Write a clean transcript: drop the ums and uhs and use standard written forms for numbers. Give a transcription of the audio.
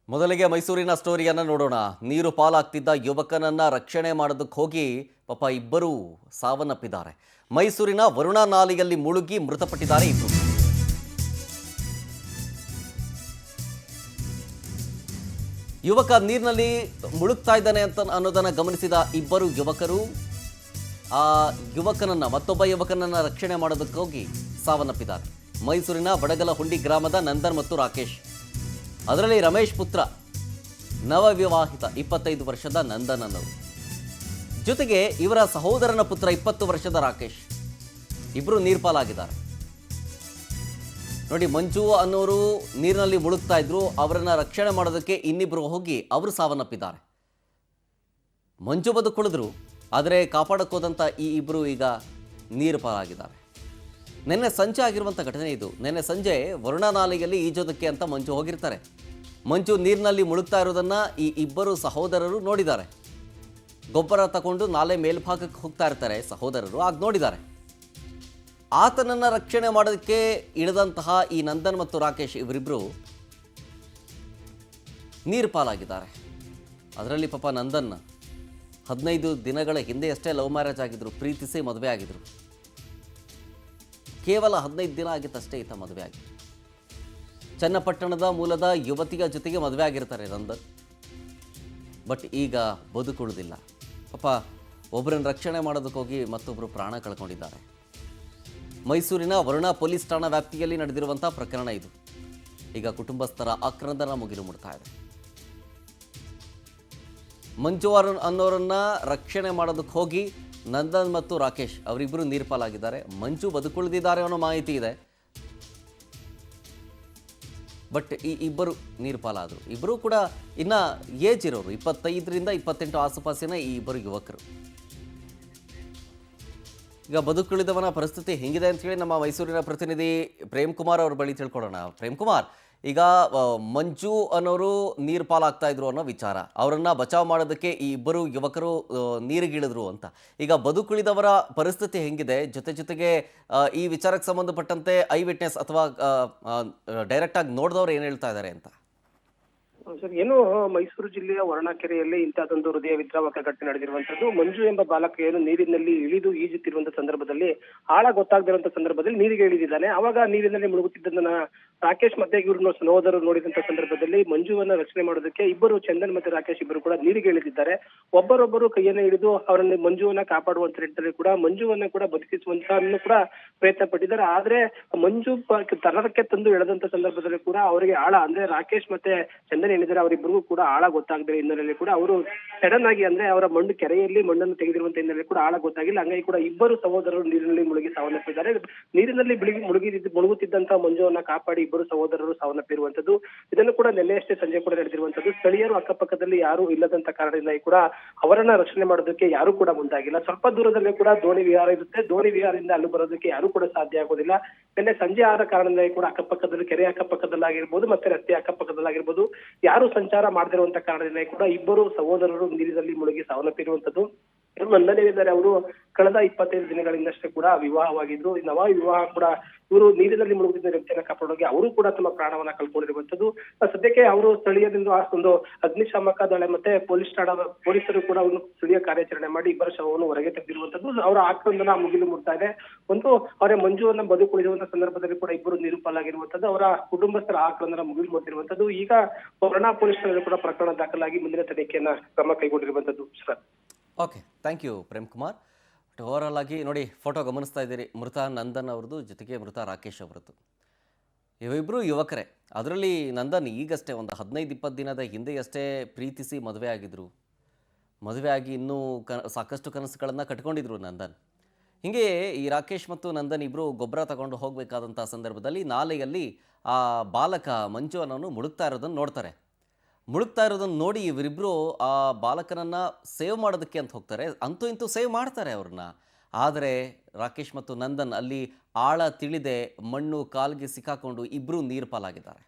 ಮೊದಲಿಗೆ ಮೈಸೂರಿನ ಸ್ಟೋರಿಯನ್ನು ನೋಡೋಣ. ನೀರು ಪಾಲಾಗ್ತಿದ್ದ ಯುವಕನನ್ನ ರಕ್ಷಣೆ ಮಾಡೋದಕ್ಕೆ ಹೋಗಿ ಪಾಪ ಇಬ್ಬರು ಸಾವನ್ನಪ್ಪಿದ್ದಾರೆ. ಮೈಸೂರಿನ ವರುಣಾ ನಾಲೆಯಲ್ಲಿ ಮುಳುಗಿ ಮೃತಪಟ್ಟಿದ್ದಾರೆ ಇಬ್ಬರು. ಯುವಕ ನೀರಿನಲ್ಲಿ ಮುಳುಗ್ತಾ ಇದ್ದಾನೆ ಅಂತ ಅನ್ನೋದನ್ನ ಗಮನಿಸಿದ ಇಬ್ಬರು ಯುವಕರು ಆ ಯುವಕನನ್ನ ಮತ್ತೊಬ್ಬ ಯುವಕನನ್ನ ರಕ್ಷಣೆ ಮಾಡೋದಕ್ಕೆ ಹೋಗಿ ಸಾವನ್ನಪ್ಪಿದ್ದಾರೆ. ಮೈಸೂರಿನ ಬಡಗಲಹುಂಡಿ ಗ್ರಾಮದ ನಂದನ್ ಮತ್ತು ರಾಕೇಶ್, ಅದರಲ್ಲಿ ರಮೇಶ್ ಪುತ್ರ ನವವಿವಾಹಿತ 25 ವರ್ಷದ ನಂದನ್ ಅನ್ನೋರು, ಜೊತೆಗೆ ಇವರ ಸಹೋದರನ ಪುತ್ರ 20 ವರ್ಷದ ರಾಕೇಶ್, ಇಬ್ಬರು ನೀರ್ಪಾಲಾಗಿದ್ದಾರೆ. ನೋಡಿ, ಮಂಜು ಅನ್ನೋರು ನೀರಿನಲ್ಲಿ ಮುಳುಗ್ತಾ ಇದ್ರು. ಅವರನ್ನ ರಕ್ಷಣೆ ಮಾಡೋದಕ್ಕೆ ಇನ್ನಿಬ್ಬರು ಹೋಗಿ ಅವರು ಸಾವನ್ನಪ್ಪಿದ್ದಾರೆ. ಮಂಜು ಬದುಕುಳಿದ್ರು, ಆದರೆ ಕಾಪಾಡಕ್ಕೋದಂಥ ಈ ಇಬ್ಬರು ಈಗ ನೀರು ಪಾಲಾಗಿದ್ದಾರೆ. ನಿನ್ನೆ ಸಂಜೆ ಆಗಿರುವಂಥ ಘಟನೆ ಇದು. ನಿನ್ನೆ ಸಂಜೆ ವರುಣಾ ನಾಲೆಯಲ್ಲಿ ಈಜೋದಕ್ಕೆ ಅಂತ ಮಂಜು ಹೋಗಿರ್ತಾರೆ. ಮಂಜು ನೀರಿನಲ್ಲಿ ಮುಳುಗ್ತಾ ಇರೋದನ್ನು ಈ ಇಬ್ಬರು ಸಹೋದರರು ನೋಡಿದ್ದಾರೆ. ಗೊಬ್ಬರ ತಗೊಂಡು ನಾಲೆ ಮೇಲ್ಭಾಗಕ್ಕೆ ಹೋಗ್ತಾ ಇರ್ತಾರೆ ಸಹೋದರರು, ಆಗ ನೋಡಿದ್ದಾರೆ. ಆತನನ್ನು ರಕ್ಷಣೆ ಮಾಡೋದಕ್ಕೆ ಇಳಿದಂತಹ ಈ ನಂದನ್ ಮತ್ತು ರಾಕೇಶ್ ಇವರಿಬ್ಬರು ನೀರು ಪಾಲಾಗಿದ್ದಾರೆ. ಅದರಲ್ಲಿ ಪಾಪ ನಂದನ್ 15 ದಿನಗಳ ಹಿಂದೆಯಷ್ಟೇ ಲವ್ ಮ್ಯಾರೇಜ್ ಆಗಿದ್ರು, ಪ್ರೀತಿಸಿ ಮದುವೆ ಆಗಿದ್ರು. ಕೇವಲ 15 ದಿನ ಆಗಿತ್ತಷ್ಟೇ ಈತ ಮದುವೆ ಆಗಿ. ಚನ್ನಪಟ್ಟಣದ ಮೂಲದ ಯುವತಿಯ ಜೊತೆಗೆ ಮದುವೆ ಆಗಿರ್ತಾರೆ ನಂದನ್. ಬಟ್ ಈಗ ಬದುಕುಳಿದಿಲ್ಲ. ಪಾಪ ಒಬ್ಬರನ್ನು ರಕ್ಷಣೆ ಮಾಡೋದಕ್ಕೆ ಹೋಗಿ ಮತ್ತೊಬ್ಬರು ಪ್ರಾಣ ಕಳ್ಕೊಂಡಿದ್ದಾರೆ. ಮೈಸೂರಿನ ವರುಣಾ ಪೊಲೀಸ್ ಠಾಣಾ ವ್ಯಾಪ್ತಿಯಲ್ಲಿ ನಡೆದಿರುವಂಥ ಪ್ರಕರಣ ಇದು. ಈಗ ಕುಟುಂಬಸ್ಥರ ಆಕ್ರಂದನ ಮುಗಿಲು ಮುಡ್ತಾ ಇದೆ. ಮಂಜು ಅನ್ನೋರನ್ನ ರಕ್ಷಣೆ ಮಾಡೋದಕ್ಕೆ ಹೋಗಿ ನಂದನ್ ಮತ್ತು ರಾಕೇಶ್ ಅವರಿಬ್ಬರು ನೀರ್ಪಾಲಾಗಿದ್ದಾರೆ. ಮಂಜು ಬದುಕುಳಿದಿದ್ದಾರೆ ಅನ್ನೋ ಮಾಹಿತಿ ಇದೆ. ಬಟ್ ಈ ಇಬ್ಬರು ನೀರ್ಪಾಲಾದರು. ಇಬ್ಬರು ಕೂಡ ಇನ್ನು ಏಜ್ ಇರೋರು, 25ರಿಂದ 28 ಆಸುಪಾಸಿನ ಈ ಇಬ್ಬರು ಯುವಕರು. ಈಗ ಬದುಕುಳಿದವನ ಪರಿಸ್ಥಿತಿ ಹೆಂಗಿದೆ ಅಂತೇಳಿ ನಮ್ಮ ಮೈಸೂರಿನ ಪ್ರತಿನಿಧಿ ಪ್ರೇಮ್ ಕುಮಾರ್ ಅವ್ರ ಬಳಿ ತಿಳ್ಕೊಳ್ಳೋಣ. ಪ್ರೇಮ್ ಕುಮಾರ್, ಈಗ ಮಂಜು ಅನ್ನೋರು ನೀರು ಪಾಲಾಗ್ತಾ ಇದ್ರು ಅನ್ನೋ ವಿಚಾರ, ಅವರನ್ನು ಬಚಾವ್ ಮಾಡೋದಕ್ಕೆ ಈ ಇಬ್ಬರು ಯುವಕರು ನೀರಿಗಿಳಿದ್ರು ಅಂತ. ಈಗ ಬದುಕುಳಿದವರ ಪರಿಸ್ಥಿತಿ ಹೆಂಗಿದೆ? ಜೊತೆಗೆ ಈ ವಿಚಾರಕ್ಕೆ ಸಂಬಂಧಪಟ್ಟಂತೆ ಐ ವಿಟ್ನೆಸ್ ಅಥವಾ ಡೈರೆಕ್ಟಾಗಿ ನೋಡಿದವ್ರು ಏನು ಹೇಳ್ತಾ ಇದ್ದಾರೆ ಅಂತ? ಸರ್, ಏನು ಮೈಸೂರು ಜಿಲ್ಲೆಯ ವರ್ಣಕೆರೆಯಲ್ಲಿ ಇಂತಹದೊಂದು ಹೃದಯ ವಿದ್ರಾವಕ ಘಟನೆ ನಡೆದಿರುವಂತದ್ದು. ಮಂಜು ಎಂಬ ಬಾಲಕ ಏನು ನೀರಿನಲ್ಲಿ ಇಳಿದು ಈಜುತ್ತಿರುವಂತಹ ಸಂದರ್ಭದಲ್ಲಿ, ಆಳ ಗೊತ್ತಾಗದಿರುವಂತಹ ಸಂದರ್ಭದಲ್ಲಿ ನೀರಿಗೆ ಇಳಿದಿದ್ದಾನೆ. ಅವಾಗ ನೀರಿನಲ್ಲಿ ಮುಳುಗುತ್ತಿದ್ದನ್ನ ರಾಕೇಶ್ ಮತ್ತೆ ಇವ್ರನ್ನ ಸಹೋದರರು ನೋಡಿದಂತ ಸಂದರ್ಭದಲ್ಲಿ ಮಂಜುವನ್ನ ರಕ್ಷಣೆ ಮಾಡೋದಕ್ಕೆ ಇಬ್ಬರು, ಚಂದನ್ ಮತ್ತೆ ರಾಕೇಶ್ ಇಬ್ಬರು ಕೂಡ ನೀರಿಗೆ ಇಳಿದಿದ್ದಾರೆ. ಒಬ್ಬರೊಬ್ಬರು ಕೈಯನ್ನ ಹಿಡಿದು ಅವರನ್ನ ಮಂಜುವನ್ನ ಕಾಪಾಡುವಂತ ನಿಟ್ಟಿನಲ್ಲಿ ಕೂಡ ಮಂಜುವನ್ನ ಕೂಡ ಬದುಕಿಸುವಂತ ಕೂಡ ಪ್ರಯತ್ನ ಪಟ್ಟಿದ್ದಾರೆ. ಆದ್ರೆ ಮಂಜು ತರಕ್ಕೆ ತಂದು ಎಳೆದಂತ ಸಂದರ್ಭದಲ್ಲಿ ಕೂಡ ಅವರಿಗೆ ಆಳ ಅಂದ್ರೆ ರಾಕೇಶ್ ಮತ್ತೆ ಚಂದನ್ ಏನಿದ್ದಾರೆ ಅವರಿಬ್ಬರಿಗೂ ಕೂಡ ಆಳ ಗೊತ್ತಾಗದ ಹಿನ್ನೆಲೆಯಲ್ಲಿ ಕೂಡ ಅವರು ಸಡನ್ ಆಗಿ ಅಂದ್ರೆ ಅವರ ಮಣ್ಣು ಕೆರೆಯಲ್ಲಿ ಮಣ್ಣನ್ನು ತೆಗೆದಿರುವಂತ ಹಿನ್ನೆಲೆಯಲ್ಲಿ ಕೂಡ ಆಳ ಗೊತ್ತಾಗಿಲ್ಲ. ಹಂಗಾಗಿ ಕೂಡ ಇಬ್ಬರು ಸಹೋದರರು ನೀರಿನಲ್ಲಿ ಮುಳುಗಿ ಸಾವನ್ನಪ್ಪಿದ್ದಾರೆ. ನೀರಿನಲ್ಲಿ ಮುಳುಗುತ್ತಿದ್ದಂತ ಮಂಜುವನ್ನ ಕಾಪಾಡಿ ಇಬ್ಬರು ಸಹೋದರರು ಸಾವನ್ನಪ್ಪಿರುವಂತದ್ದು. ಇದನ್ನು ಕೂಡ ನಿನ್ನೆಯಷ್ಟೇ ಸಂಜೆ ಕೂಡ ನಡೆದಿರುವಂತದ್ದು. ಸ್ಥಳೀಯರು ಅಕ್ಕಪಕ್ಕದಲ್ಲಿ ಯಾರು ಇಲ್ಲದಂತ ಕಾರಣದಿಂದ ಕೂಡ ಅವರನ್ನ ರಕ್ಷಣೆ ಮಾಡೋದಕ್ಕೆ ಯಾರು ಕೂಡ ಮುಂದಾಗಿಲ್ಲ. ಸ್ವಲ್ಪ ದೂರದಲ್ಲೇ ಕೂಡ ದೋಣಿ ವಿಹಾರ ಇರುತ್ತೆ. ದೋಣಿ ವಿಹಾರದಿಂದ ಅಲ್ಲೂ ಬರೋದಕ್ಕೆ ಯಾರು ಕೂಡ ಸಾಧ್ಯ ಆಗೋದಿಲ್ಲ. ನಿನ್ನೆ ಸಂಜೆ ಆದ ಕಾರಣದಿಂದ ಕೂಡ ಅಕ್ಕಪಕ್ಕದಲ್ಲಿ, ಕೆರೆ ಅಕ್ಕಪಕ್ಕದಲ್ಲಾಗಿರ್ಬೋದು ಮತ್ತೆ ರಸ್ತೆ ಅಕ್ಕಪಕ್ಕದಲ್ಲಾಗಿರ್ಬೋದು, ಯಾರು ಸಂಚಾರ ಮಾಡದಿರುವಂತ ಕಾರಣದಿಂದ ಕೂಡ ಇಬ್ಬರು ಸಹೋದರರು ನೀರಿನಲ್ಲಿ ಮುಳುಗಿ ಸಾವನ್ನಪ್ಪಿರುವಂತದ್ದು. ನಂದನೇನಿದ್ದಾರೆ ಅವರು ಕಳೆದ 25 ದಿನಗಳಿಂದಷ್ಟೇ ಕೂಡ ವಿವಾಹವಾಗಿದ್ರು. ನವ ವಿವಾಹ ಕೂಡ ಇವರು ನೀರಿನಲ್ಲಿ ಮುಳುಗುತ್ತಿದ್ದ ವ್ಯಕ್ತಿಯನ್ನ ಕಾಪಾಡೋಕೆ ಅವರು ಕೂಡ ತಮ್ಮ ಪ್ರಾಣವನ್ನ ಕಳ್ಕೊಂಡಿರುವಂತದ್ದು. ಸದ್ಯಕ್ಕೆ ಅವರು ಸ್ಥಳೀಯದಿಂದ ಒಂದು ಅಗ್ನಿಶಾಮಕ ದಳ ಮತ್ತೆ ಪೊಲೀಸರು ಕೂಡ ಒಂದು ಸ್ಥಳೀಯ ಕಾರ್ಯಾಚರಣೆ ಮಾಡಿ ಇಬ್ಬರ ಶವವನ್ನು ಹೊರಗೆ ತೆಗೆದಿರುವಂತದ್ದು. ಅವರ ಆಕ್ರಂದನ ಮುಗಿಲು ಮುಟ್ತಾ ಇದೆ. ಒಂದು ಅವರ ಮಂಜುವನ್ನ ಬದುಕುಳಿದಿರುವಂತಹ ಸಂದರ್ಭದಲ್ಲಿ ಕೂಡ ಇಬ್ಬರು ನೀರು ಪಾಲಾಗಿರುವಂತದ್ದು. ಅವರ ಕುಟುಂಬಸ್ಥರ ಆಕ್ರಂದನ ಮುಗಿಲು ಮುಟ್ಟಿರುವಂತದ್ದು. ಈಗ ವರುಣಾ ಪೊಲೀಸ್ ಠಾಣೆಯಲ್ಲಿ ಕೂಡ ಪ್ರಕರಣ ದಾಖಲಾಗಿ ಮುಂದಿನ ತನಿಖೆಯನ್ನ ಕ್ರಮ ಕೈಗೊಂಡಿರುವಂತದ್ದು. Sir, okay, thank you Prem Kumar. Overall ಆಗಿ ನೋಡಿ, ಫೋಟೋ ಗಮನಿಸ್ತಾ ಇದ್ದೀರಿ. ಮೃತ ನಂದನ್ ಅವ್ರದ್ದು, ಜೊತೆಗೆ ಮೃತ ರಾಕೇಶ್ ಅವರದ್ದು. ಇವಿಬ್ಬರು ಯುವಕರೇ. ಅದರಲ್ಲಿ ನಂದನ್ ಈಗಷ್ಟೇ ಒಂದು 15-20 ದಿನದ ಹಿಂದೆಯಷ್ಟೇ ಪ್ರೀತಿಸಿ ಮದುವೆ ಆಗಿದ್ರು. ಮದುವೆ ಆಗಿ ಇನ್ನೂ ಸಾಕಷ್ಟು ಕನಸುಗಳನ್ನು ಕಟ್ಕೊಂಡಿದ್ರು ನಂದನ್. ಹೀಗೆ ಈ ರಾಕೇಶ್ ಮತ್ತು ನಂದನ್ ಇಬ್ಬರು ಗೊಬ್ಬರ ತಗೊಂಡು ಹೋಗಬೇಕಾದಂಥ ಸಂದರ್ಭದಲ್ಲಿ ನಾಲೆಯಲ್ಲಿ ಆ ಬಾಲಕ ಮಂಜು ಅನ್ನೋನು ಮುಳುಗ್ತಾ ಇರೋದನ್ನು ನೋಡ್ತಾರೆ. ಮುಳುಗ್ತಾ ಇರೋದನ್ನು ನೋಡಿ ಇವರಿಬ್ಬರು ಆ ಬಾಲಕನನ್ನು ಸೇವ್ ಮಾಡೋದಕ್ಕೆ ಅಂತ ಹೋಗ್ತಾರೆ. ಅಂತೂ ಇಂತೂ ಸೇವ್ ಮಾಡ್ತಾರೆ ಅವ್ರನ್ನ. ಆದರೆ ರಾಕೇಶ್ ಮತ್ತು ನಂದನ್ ಅಲ್ಲಿ ಆಳ ತಿಳಿದೆ ಮಣ್ಣು ಕಾಲಿಗೆ ಸಿಕ್ಕಾಕೊಂಡು ಇಬ್ಬರು ನೀರು ಪಾಲಾಗಿದ್ದಾರೆ.